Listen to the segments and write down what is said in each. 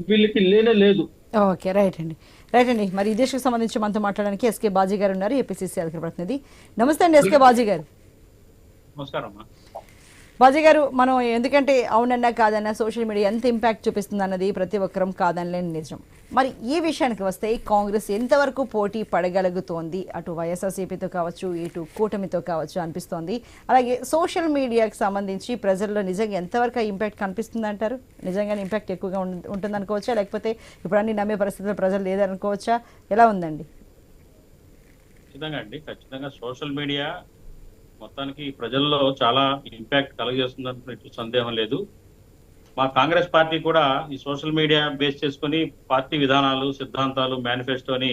వీళ్ళకి లేనే లేదు. ఓకే, రైట్ అండి. రైట్ అండి. మరి ఈ దేశకు సంబంధించి మనతో మాట్లాడడానికి ఎస్కే బాజీ గారు ఉన్నారు, ఏపీసీసీ అధికార ప్రతినిధి. నమస్తే అండి ఎస్కే బాజీ గారు. నమస్కారం అమ్మా. బాజీ గారు, మనం ఎందుకంటే అవునన్నా కాదన్నా సోషల్ మీడియా ఎంత ఇంపాక్ట్ చూపిస్తుంది అన్నది ప్రతి ఒక్కరం కాదనలేని నిజం. మరి ఈ విషయానికి వస్తే కాంగ్రెస్ ఎంతవరకు పోటీ పడగలుగుతోంది, అటు వైఎస్ఆర్సీపీతో కావచ్చు, ఇటు కూటమితో కావచ్చు అనిపిస్తోంది. అలాగే సోషల్ మీడియాకి సంబంధించి ప్రజల్లో నిజంగా ఎంతవరకు ఇంపాక్ట్ కనిపిస్తుంది అంటారు? నిజంగానే ఇంపాక్ట్ ఎక్కువగా ఉంటుంది అనుకోవచ్చా, లేకపోతే ఇప్పుడు అన్ని నమ్మే పరిస్థితుల్లో ప్రజలు లేదనుకోవచ్చా? ఎలా ఉందండి? ఖచ్చితంగా సోషల్ మీడియా మొత్తానికి ప్రజల్లో చాలా ఇంపాక్ట్ కలుగజేస్తుందని సందేహం లేదు. మా కాంగ్రెస్ పార్టీ కూడా ఈ సోషల్ మీడియా బేస్ చేసుకుని పార్టీ విధానాలు, సిద్ధాంతాలు, మేనిఫెస్టోని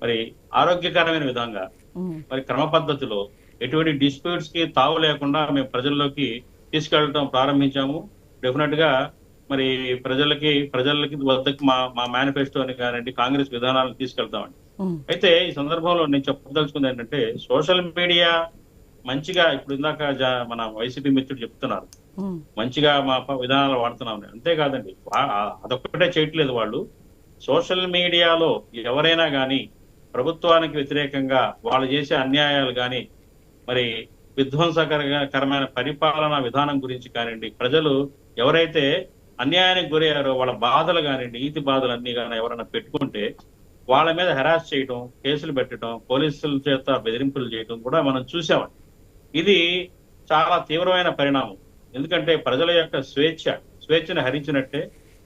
మరి ఆరోగ్యకరమైన విధంగా మరి క్రమ పద్ధతిలో ఎటువంటి డిస్ప్యూట్స్ కి తావు లేకుండా మేము ప్రజల్లోకి తీసుకెళ్ళడం ప్రారంభించాము. డెఫినెట్ గా మరి ప్రజలకి వద్దకు మా మేనిఫెస్టోని కానివ్వండి, కాంగ్రెస్ విధానాలను తీసుకెళ్తామండి. అయితే ఈ సందర్భంలో నేను చెప్పదలుచుకుంది ఏంటంటే, సోషల్ మీడియా మంచిగా ఇప్పుడు ఇందాక మన వైసీపీ మిత్రుడు చెప్తున్నారు, మంచిగా మా విధానాలు వాడుతున్నాం. అంతేకాదండి, అదొక్కటే చేయట్లేదు. వాళ్ళు సోషల్ మీడియాలో ఎవరైనా కానీ ప్రభుత్వానికి వ్యతిరేకంగా వాళ్ళు చేసే అన్యాయాలు కానీ, మరి విధ్వంసకరమైన పరిపాలనా విధానం గురించి కానివ్వండి, ప్రజలు ఎవరైతే అన్యాయానికి గురయ్యారో వాళ్ళ బాధలు కానివ్వండి, నీతి బాధలు అన్ని కానీ ఎవరైనా పెట్టుకుంటే వాళ్ళ మీద హెరాస్ చేయటం, కేసులు పెట్టడం, పోలీసుల చేత బెదిరింపులు చేయటం కూడా మనం చూసామండి. ఇది చాలా తీవ్రమైన పరిణామం. ఎందుకంటే ప్రజల యొక్క స్వేచ్ఛను హరించినట్టే.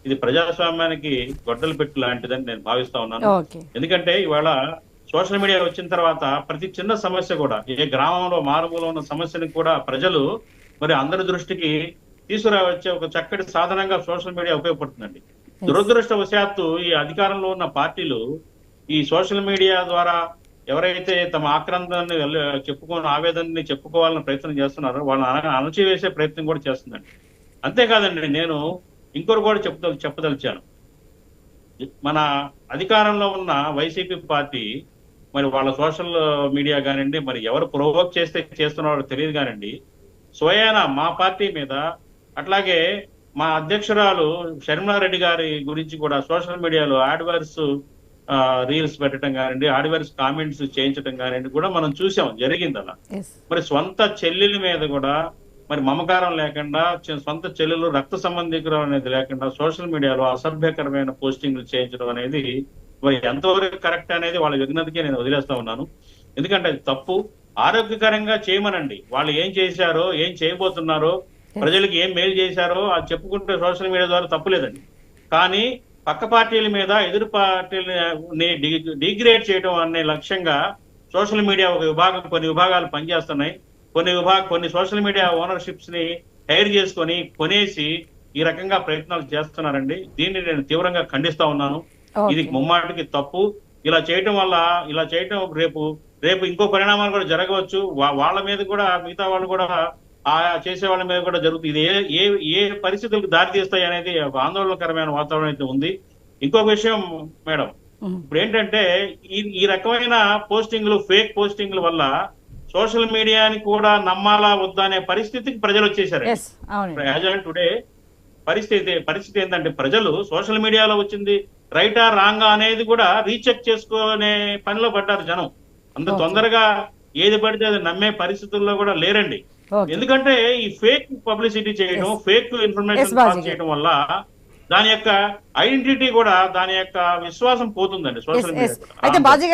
ఇది ప్రజాస్వామ్యానికి గొడ్డలు పెట్టు లాంటిదని నేను భావిస్తా ఉన్నాను. ఎందుకంటే ఇవాళ సోషల్ మీడియా వచ్చిన తర్వాత ప్రతి చిన్న సమస్య కూడా, ఏ గ్రామంలో మారుమూల ఉన్న సమస్యని కూడా ప్రజలు మరి అందరి దృష్టికి తీసుకురావచ్చే ఒక చక్కటి సాధనంగా సోషల్ మీడియా ఉపయోగపడుతుందండి. దురదృష్టవశాత్తు ఈ అధికారంలో ఉన్న పార్టీలు ఈ సోషల్ మీడియా ద్వారా ఎవరైతే తమ ఆక్రందాన్ని ఆవేదనని చెప్పుకోవాలని ప్రయత్నం చేస్తున్నారో వాళ్ళని అణచివేసే ప్రయత్నం కూడా చేస్తుందండి. అంతేకాదండి, నేను ఇంకొకరు కూడా చెప్పదలిచాను. మన అధికారంలో ఉన్న వైసీపీ పార్టీ మరి వాళ్ళ సోషల్ మీడియా కానివ్వండి, మరి ఎవరు ప్రొవోక్ చేస్తే చేస్తున్నారో తెలియదు కానివ్వండి, స్వయాన మా పార్టీ మీద, అట్లాగే మా అధ్యక్షురాలు షర్మిలారెడ్డి గారి గురించి కూడా సోషల్ మీడియాలో యాడ్వర్స్ రీల్స్ పెట్టడం కానివ్వండి, ఆడివర్స్ కామెంట్స్ చేయించడం కానివ్వండి కూడా మనం చూసాం, జరిగింది అలా. మరి స్వంత చెల్లెల మీద కూడా మరి మమకారం లేకుండా, సొంత చెల్లెలు రక్త సంబంధికులు అనేది లేకుండా సోషల్ మీడియాలో అసభ్యకరమైన పోస్టింగ్లు చేయించడం అనేది మరి ఎంతవరకు కరెక్ట్ అనేది వాళ్ళ విజ్ఞతకే నేను వదిలేస్తా ఉన్నాను. ఎందుకంటే అది తప్పు. ఆరోగ్యకరంగా చేయమనండి. వాళ్ళు ఏం చేశారో, ఏం చేయబోతున్నారో, ప్రజలకు ఏం మేలు చేశారో అది చెప్పుకుంటే సోషల్ మీడియా ద్వారా తప్పులేదండి. కానీ పక్క పార్టీల మీద ఎదురు పార్టీలని డిగ్రేడ్ చేయడం అనే లక్ష్యంగా సోషల్ మీడియా కొన్ని విభాగాలు పనిచేస్తున్నాయి. కొన్ని సోషల్ మీడియా ఓనర్షిప్స్ ని హైర్ చేసుకొని కొనేసి ఈ రకంగా ప్రయత్నాలు చేస్తున్నారండి. దీన్ని నేను తీవ్రంగా ఖండిస్తా ఉన్నాను. ఇది ముమ్మాటికి తప్పు. ఇలా చేయటం రేపు ఇంకో పరిణామాలు కూడా జరగవచ్చు. వాళ్ళ మీద కూడా, మిగతా వాళ్ళు కూడా చేసే వాళ్ళ మీద కూడా జరుగుతుంది. ఇది ఏ పరిస్థితులకు దారి తీస్తాయి అనేది ఒక ఆందోళనకరమైన వాతావరణం అయితే ఉంది. ఇంకొక విషయం మేడం, ఇప్పుడు ఏంటంటే ఈ రకమైన ఫేక్ పోస్టింగ్ల వల్ల సోషల్ మీడియాని కూడా నమ్మాలా వద్దా అనే పరిస్థితికి ప్రజలు వచ్చేసారు. టుడే పరిస్థితి ఏంటంటే, ప్రజలు సోషల్ మీడియాలో వచ్చింది రైటా రాంగా అనేది కూడా రీచెక్ చేసుకునే పనిలో పడ్డారు జనం. అంత తొందరగా ఏది పడితే అది నమ్మే పరిస్థితుల్లో కూడా లేరండి. ఎందుకంటే ఈ ఫేక్ పబ్లిసిటీ చేయడం, ఫేక్ ఇన్ఫర్మేషన్ పాస్ చేయడం వల్ల దాని యొక్క ఐడెంటిటీ కూడా, దాని యొక్క విశ్వాసం పోతుందండి సోషల్ మీడియా. అయితే బాజీ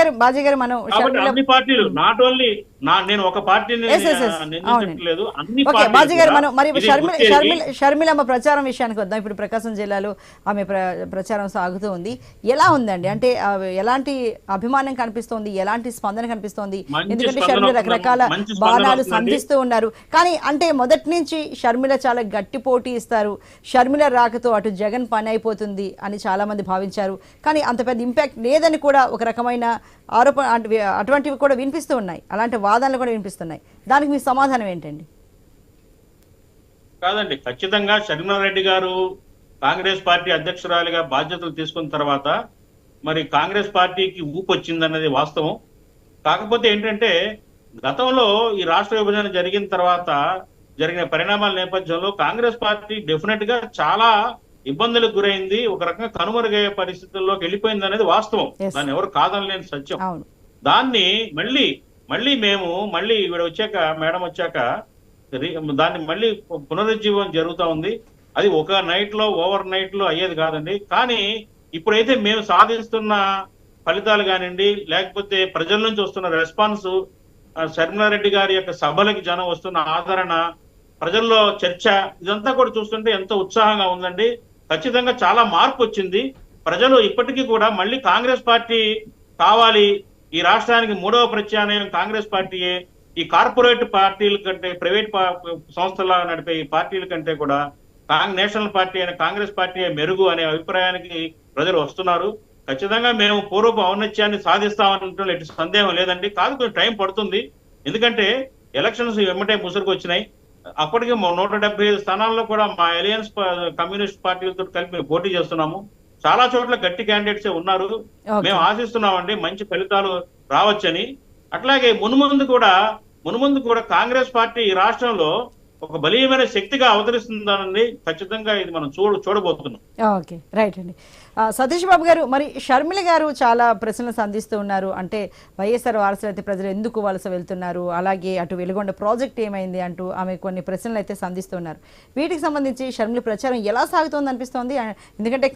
గారు మనం అన్ని పార్టీలు, నాట్ ఓన్లీ నేను ఒక పార్టీని నిందించట్లేదు, అన్ని బాజీ గారు మనం మరి షర్మిలమ్మ ప్రచారం విషయానికి వద్దాం. ఇప్పుడు ప్రకాశం జిల్లాలో ఆమె ప్రచారం సాగుతూ ఉంది. ఎలా ఉందండి? అంటే ఎలాంటి అభిమానం కనిపిస్తోంది, ఎలాంటి స్పందన కనిపిస్తోంది? ఎందుకంటే షర్మిల రకరకాల బాణాలు సంధిస్తూ ఉన్నారు. కానీ అంటే మొదటి నుంచి షర్మిల చాలా గట్టి పోటీ ఇస్తారు, షర్మిల రాకతో అటు జగన్ పని అయిపోతుంది అని చాలా మంది భావించారు. కానీ అంత పెద్ద ఇంపాక్ట్ లేదని కూడా ఒక రకమైన ఆరోపణ అటువంటివి కూడా వినిపిస్తూ ఉన్నాయి, అలాంటి వాదనలు కూడా వినిపిస్తున్నాయి. దానికి మీ సమాధానం ఏంటండి? కాదండి, ఖచ్చితంగా షర్మిలారెడ్డి గారు కాంగ్రెస్ పార్టీ అధ్యక్షురాలిగా బాధ్యతలు తీసుకున్న తర్వాత మరి కాంగ్రెస్ పార్టీకి ఊపొచ్చిందన్నది వాస్తవం. కాకపోతే ఏంటంటే, గతంలో ఈ రాష్ట్ర విభజన జరిగిన తర్వాత జరిగిన పరిణామాల నేపథ్యంలో కాంగ్రెస్ పార్టీ డెఫినెట్ గా చాలా ఇబ్బందులకు గురైంది, ఒక రకంగా కనుమరుగయ్యే పరిస్థితుల్లోకి వెళ్ళిపోయింది అనేది వాస్తవం. Yes. దాన్ని ఎవరు కాదనలేని సత్యం. అవును. దాన్ని మళ్ళీ మళ్ళీ మేము మళ్ళీ ఈవిడ వచ్చాక, మేడం వచ్చాక దాన్ని మళ్ళీ పునరుజ్జీవం జరుగుతా ఉంది. అది ఒక నైట్ లో, ఓవర్ నైట్ లో అయ్యేది కాదండి. కానీ ఇప్పుడైతే మేము సాధిస్తున్న ఫలితాలు కానివ్వండి, లేకపోతే ప్రజల నుంచి వస్తున్న రెస్పాన్స్, శర్మిలారెడ్డి గారి యొక్క సభలకి జనం వస్తున్న ఆదరణ, ప్రజల్లో చర్చ, ఇదంతా కూడా చూస్తుంటే ఎంతో ఉత్సాహంగా ఉందండి. ఖచ్చితంగా చాలా మార్పు వచ్చింది. ప్రజలు ఇప్పటికీ కూడా మళ్ళీ కాంగ్రెస్ పార్టీ కావాలి, ఈ రాష్ట్రానికి మూడవ ప్రత్యామ్నాయం కాంగ్రెస్ పార్టీయే, ఈ కార్పొరేట్ పార్టీల కంటే, ప్రైవేట్ సంస్థల నడిపే ఈ పార్టీల కంటే కూడా నేషనల్ పార్టీ అయిన కాంగ్రెస్ పార్టీ మెరుగు అనే అభిప్రాయానికి ప్రజలు వస్తున్నారు. ఖచ్చితంగా మేము పూర్వపు ఔన్నత్యాన్ని సాధిస్తామనటంలో ఎటు సందేహం లేదండి. కాదు, కొంచెం టైం పడుతుంది. ఎందుకంటే ఎలక్షన్స్ వెంబటే ముసురుకు వచ్చినాయి. అప్పటికి 175 స్థానాల్లో కూడా మా అలయన్స్ కమ్యూనిస్ట్ పార్టీలతో కలిపి మేము పోటీ చేస్తున్నాము. చాలా చోట్ల గట్టి క్యాండిడేట్స్ ఉన్నారు. మేము ఆశిస్తున్నామండి మంచి ఫలితాలు రావచ్చని. అట్లాగే మున్ముందు కూడా కాంగ్రెస్ పార్టీ ఈ రాష్ట్రంలో ఒక బలీయమైన శక్తిగా అవతరిస్తుందనండి. ఖచ్చితంగా ఇది మనం చూడబోతున్నాం. ఓకే, రైట్ అండి. సతీష్ బాబు గారు, మరి షర్మిల గారు చాలా ప్రశ్నలు సంధిస్తూ ఉన్నారు. అంటే వైఎస్ఆర్ వారసులైతే ప్రజలు ఎందుకు వలస వెళ్తున్నారు, అలాగే అటు వెలుగొండ ప్రాజెక్ట్ ఏమైంది అంటూ ఆమె కొన్ని ప్రశ్నలు అయితే సంధిస్తున్నారు. వీటికి సంబంధించి షర్మిల ప్రచారం ఎలా సాగుతోంది అనిపిస్తోంది? ఎందుకంటే